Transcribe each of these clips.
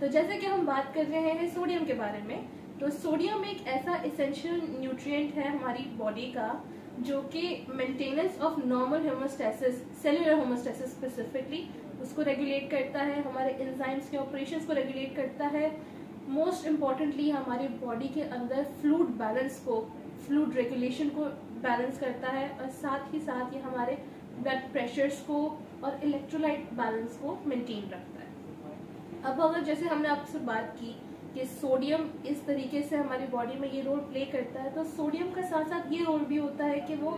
तो जैसे कि हम बात कर रहे हैं सोडियम के बारे में, तो सोडियम एक ऐसा एसेंशियल न्यूट्रिएंट है हमारी बॉडी का जो कि maintenance of normal homeostasis, cellular homeostasis specifically, उसको रेगुलेट करता है, हमारे एंजाइम्स के ऑपरेशंस को रेगुलेट करता है। मोस्ट इम्पॉर्टेंटली हमारी बॉडी के अंदर फ्लूइड बैलेंस को, फ्लूइड रेगुलेशन को बैलेंस करता है, और साथ ही साथ ये हमारे ब्लड प्रेशर्स को और इलेक्ट्रोलाइट बैलेंस को मेंटेन रखता है। अब अगर जैसे हमने आपसे बात की कि सोडियम इस तरीके से हमारी बॉडी में ये रोल प्ले करता है, तो सोडियम का साथ साथ ये रोल भी होता है कि वो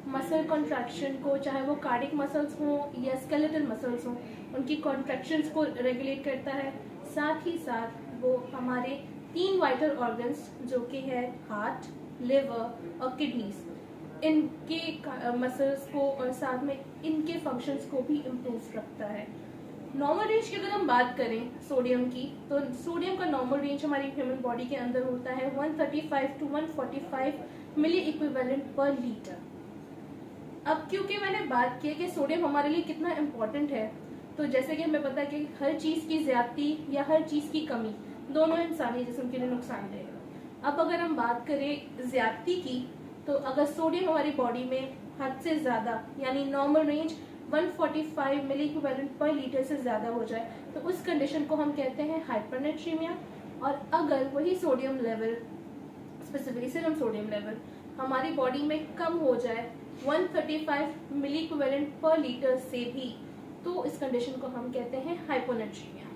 मसल कॉन्ट्रैक्शन को, चाहे वो कार्डिक मसल्स हों या स्केलेटल मसल्स हों, उनकी कॉन्ट्रैक्शंस को रेगुलेट करता है। साथ ही साथ वो हमारे 3 वाइटल ऑर्गन्स जो कि है हार्ट, लिवर और किडनीज, इनके मसल्स को और साथ में इनके फंक्शंस को भी इम्प्रूव रखता है। नॉर्मल रेंज की अगर हम बात करें सोडियम की, तो सोडियम का नॉर्मल रेंज हमारी ह्यूमन बॉडी के अंदर होता है 135 to 145 milliequivalent per litre. अब क्योंकि मैंने बात की कि सोडियम हमारे लिए कितना इम्पोर्टेंट है, तो जैसे कि हमें पता है कि हर चीज की ज्यादती या हर चीज की कमी दोनों इंसानी जिस्म के लिए नुकसानदेह है। अब अगर हम बात करें ज्यादती की, तो अगर सोडियम हमारी बॉडी में हद से ज्यादा यानी normal range 145 milliequivalent per litre से ज्यादा हो जाए, तो उस कंडीशन को हम कहते हैं हाइपरनेट्रीमिया। और अगर वही sodium level, specifically serum sodium level, हमारी बॉडी में कम हो जाए 135 मिली इक्विवेलेंट पर लीटर से भी, तो इस कंडीशन को हम कहते हैं हाइपोनेट्रीमिया।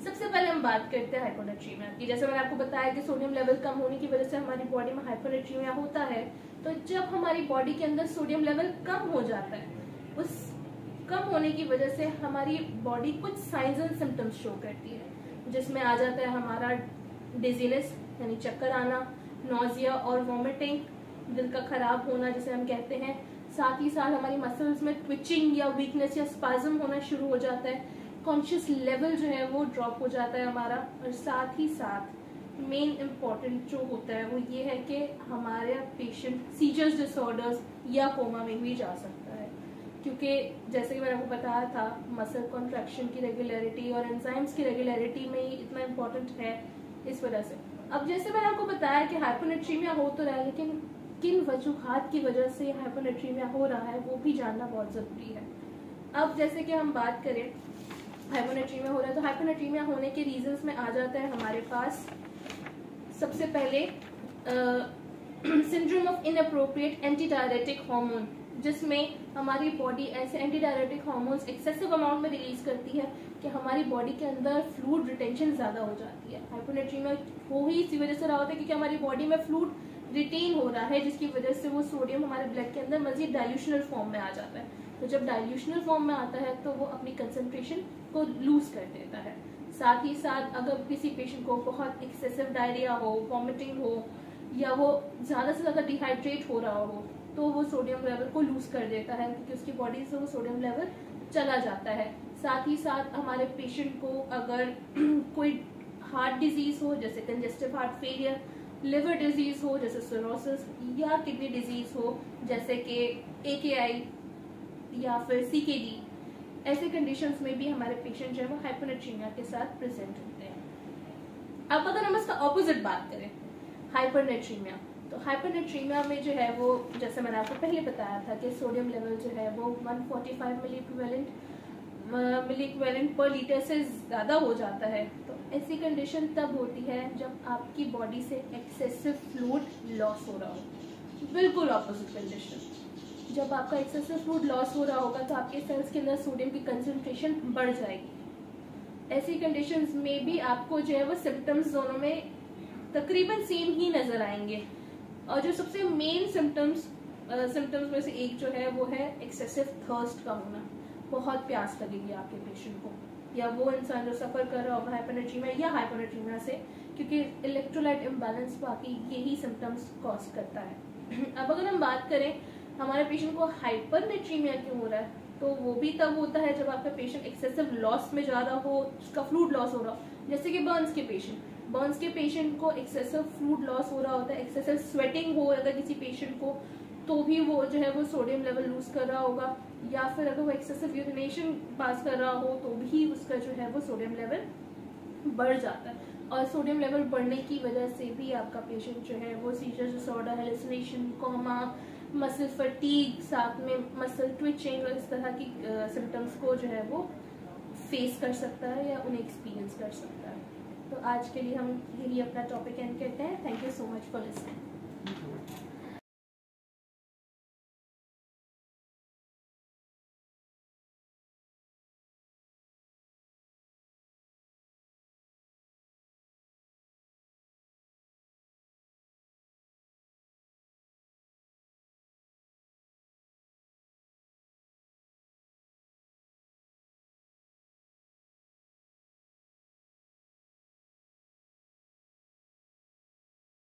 सबसे पहले हम बात करते हैं हाइपोनेट्रीमिया की। जैसे मैंने आपको बताया कि सोडियम लेवल कम होने की वजह से हमारी बॉडी में हाइपोनेट्रीमिया होता है। तो जब हमारी बॉडी के अंदर सोडियम लेवल कम हो जाता है, उस कम होने की वजह से हमारी बॉडी कुछ साइंस एंड सिम्टम्स शो करती है, जिसमें आ जाता है हमारा डिजीनेस यानी चक्कर आना, नोजिया और वॉमिटिंग, दिल का खराब होना जिसे हम कहते हैं। साथ ही साथ हमारी मसल्स में ट्विचिंग या वीकनेस या स्पाज्म होना शुरू हो जाता है। कॉन्शियस लेवल जो है वो ड्रॉप हो जाता है हमारा। और साथ ही साथ मेन इम्पॉर्टेंट जो होता है वो ये है कि हमारे पेशेंट सीजर्स डिसऑर्डर्स या कोमा में भी जा सकता है, क्योंकि जैसे कि मैंने आपको बताया था मसल कॉन्ट्रैक्शन की रेगुलरिटी और एंजाइम्स की रेगुलरिटी में ही इतना इम्पोर्टेंट है इस वजह से। अब जैसे मैंने आपको बताया कि हाइपोनेट्रीमिया हो तो रहा है, लेकिन किन वजूहात की वजह से हाइपोनेट्रीमिया हो रहा है वो भी जानना बहुत ज़रूरी है। अब जैसे कि हम बात करें हाइपोनेट्रीमिया हो रहा है, तो हाइपोनेट्रीमिया होने के रीजंस में आ जाता है हमारे पास सबसे पहले syndrome of inappropriate anti diuretic hormone, जिसमें हमारी बॉडी ऐसे anti diuretic hormones excessive amount में रिलीज करती है कि हमारी बॉडी के अंदर फ्लूइड रिटेंशन ज्यादा हो जाती है। हाइपोनेट्रीमिया हो ही इसी वजह से रहा होता है क्योंकि हमारी बॉडी में फ्लूइड रिटेन हो रहा है, जिसकी वजह से वो सोडियम हमारे ब्लड के अंदर मजीद डाइल्यूशनल फॉर्म में आ जाता है। तो जब डाइल्यूशनल फॉर्म में आता है तो वो अपनी कंसंट्रेशन को लूज कर देता है। साथ ही साथ अगर किसी पेशेंट को बहुत एक्सेसिव डायरिया हो, वॉमिटिंग हो, या वो ज्यादा से ज्यादा डिहाइड्रेट हो रहा हो, तो वो सोडियम लेवल को लूज कर देता है क्योंकि उसकी बॉडी से वो सोडियम लेवल चला जाता है। साथ ही साथ हमारे पेशेंट को अगर कोई हार्ट डिजीज हो जैसे congestive heart failure, liver disease हो जैसे सिरोसिस, या किडनी डिजीज हो जैसे कि AKI या फिर CKD, ऐसे कंडीशंस में भी हमारे पेशेंट जो है वो हाइपोनेट्रीमिया के साथ प्रेजेंट होते हैं। अब अगर हम इसका ऑपोजिट बात करें हाइपरनेट्रीमिया, तो हाइपरनेट्रीमिया में जो है वो जैसे मैंने आपको पहले बताया था कि सोडियम लेवल जो है वो 145 मिली इक्विवेलेंट पर लीटर से ज़्यादा हो जाता है। तो ऐसी कंडीशन तब होती है जब आपकी बॉडी से एक्सेसिव फ्लूइड लॉस हो रहा हो। बिल्कुल ऑपोजिट कंडीशन, जब आपका एक्सेसिव फ्लूइड लॉस हो रहा होगा तो आपके सेल्स के अंदर सोडियम की कंसंट्रेशन बढ़ जाएगी। ऐसी कंडीशंस में भी आपको जो है वो सिम्टम्स दोनों में तकरीबन सेम ही नजर आएंगे। और जो सबसे मेन सिम्टम्स में से एक जो है वो है एक्सेसिव थर्स्ट का होना। बहुत प्यास लगेगी आपके पेशेंट को, या वो इंसान जो सफर कर रहा होगा हाइपोनेट्रीमिया या हाइपोनेट्रीमिया से, क्योंकि इलेक्ट्रोलाइट इम्बैलेंस बाकी यही सिम्टम्स कॉज करता है। अब अगर हम बात करें हमारे पेशेंट को हाइपरनेट्रीमिया क्यों हो रहा है, तो वो भी तब होता है जब आपका पेशेंट एक्सेसिव लॉस में ज्यादा हो, उसका फ्लूइड लॉस हो रहा हो। जैसे कि बर्न्स के पेशेंट को एक्सेसिव फ्लूइड लॉस हो रहा होता है, एक्सेसिव स्वेटिंग हो अगर किसी पेशेंट को, तो भी वो जो है वो सोडियम लेवल लूज कर रहा होगा, या फिर अगर वो एक्सेसिव यूरिनेशन पास कर रहा हो तो भी उसका जो है वो सोडियम लेवल बढ़ जाता है, और सोडियम लेवल बढ़ने की वजह से भी आपका पेशेंट जो है वो seizure disorder, hallucination, coma, muscle fatigue, साथ में मसल ट्विचिंग और इस तरह की सिम्टम्स को जो है वो फेस कर सकता है या उन्हें एक्सपीरियंस कर सकता है। तो आज के लिए हम यही अपना टॉपिक एंड करते हैं। Thank you so much for listening.